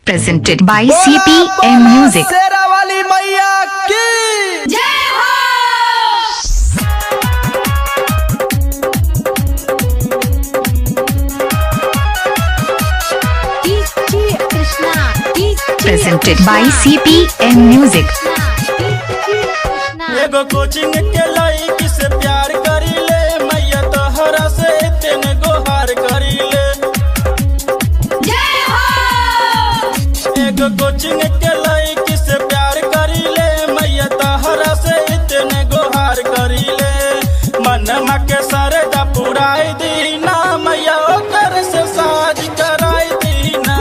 Presented by CPM Music. शेरा वाली मैया की जय हो। Presented by CPM Music. एगो कोचिंग के लड़की से प्यार करी ले मैया तोहरा से तेने गोहार करी ले। जय हो। एगो कोचिंग के लड़की से प्यार करी ले मैया तोहरा से तेने गोहार करी ले। मनमा के सरदा पुराई दीना मैया ओकर से शादी कराई दीना।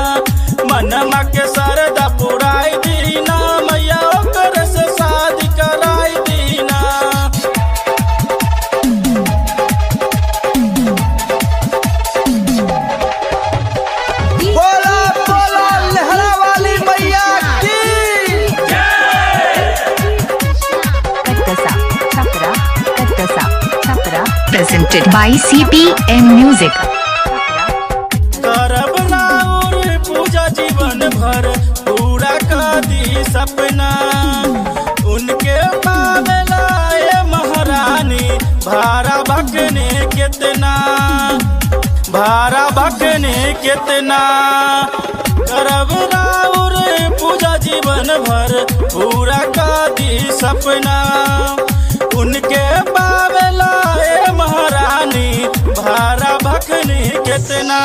मनमा के सरदा पुराई दीना मैया ओकर से शादी कराई दीना। बोला बोला लहरा वाली मैया की Presented by CPM Music. करब नाउर पूजा जीवन भर पूरा कर दी सपना। उनके पावेला ए महारानी भारा भखने कितना भारा भखने कितना। करब नाउर पूजा जीवन भर पूरा कर दी सपना। उनके पावेला ए महारानी भारा भखनी कितना।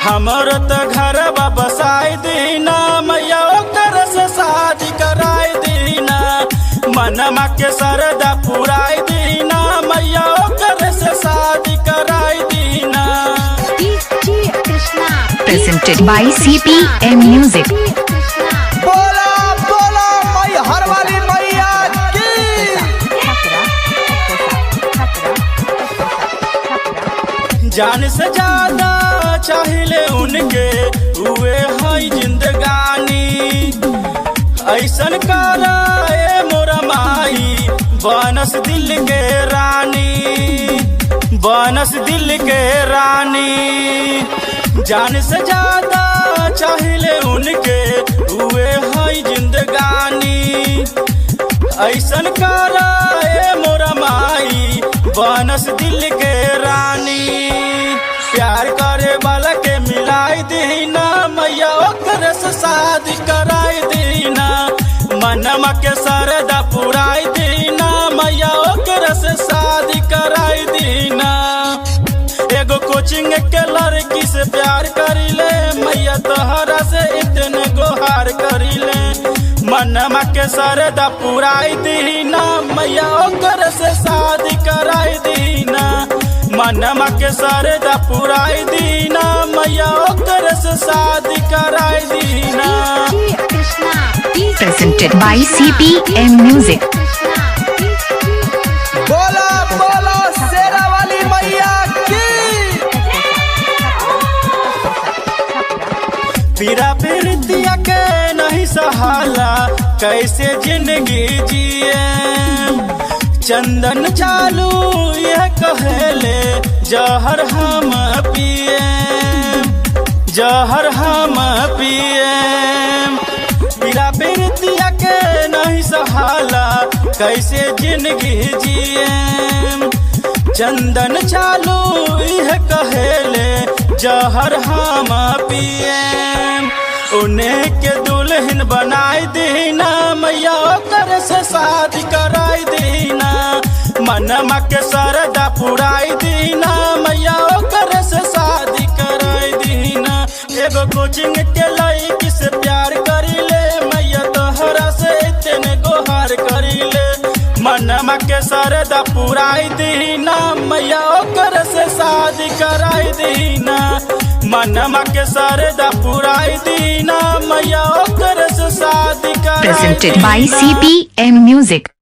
हमर तो घर बसाई दीना मैया ओकर से शादी कराई दीना। मनमा के सरदा पुराई दीना मैया ओकर से शादी कराई दीना। Presented by CPM Music. बोला बोला मैया हर वाली मैया की जान से ज्यादा चाहिए उनके हुए है जिंदगानी। ऐसन करा ए मोरा माई बनस दिल के रानी बनस दिल के रानी। जान से ज्यादा चाहिए उनके हुए है जिंदगानी। ऐसन करा ए मोरा माई बनस दिल के रानी। प्यार करे वाला के मिलाई दीना मैया ओकर से शादी कराई दीना। मनमा के सरदा पुराई दीना मैया ओकर से शादी कराई दीना। एगो कोचिंग के लड़की से प्यार करी ले मैया तोहरा से इतने गोहार करी ले। मनमा के सरदा पुराई दीना मैया ओकर से शादी कराई दीना। मनमा के सरदा पुराई दीना मैया ओकर से शादी कराई दीना। Presented by CPM Music. बोला बोला शेरा वाली मैया की पीरा पीरतिया के नहीं सहाला कैसे जिंदगी जिए। चंदन चालू यह कहले जहर हम पिए जहर हम पिए। पीरा पीरतिया के नहीं सहाला कैसे जिंदगी जिए। चंदन चालू यह कहले जहर हम पिए। उन्हें के दुल्हन बनाई दीना मैया ओकर से शादी कराई दीना। मनमा के सरदा पुराई दीना मैया ओकर से शादी कराई दीना। एगो कोचिंग के लड़की से प्यार करी ले मैया तोहरा से तेने गोहार करी ले। मनमा के सरदा पुराई दीना मैया ओकर से शादी कराई दीना। मनमा के सरदा पुराई दीना मैया ओकर से शादी कराई दीना। Presented by CPM Music.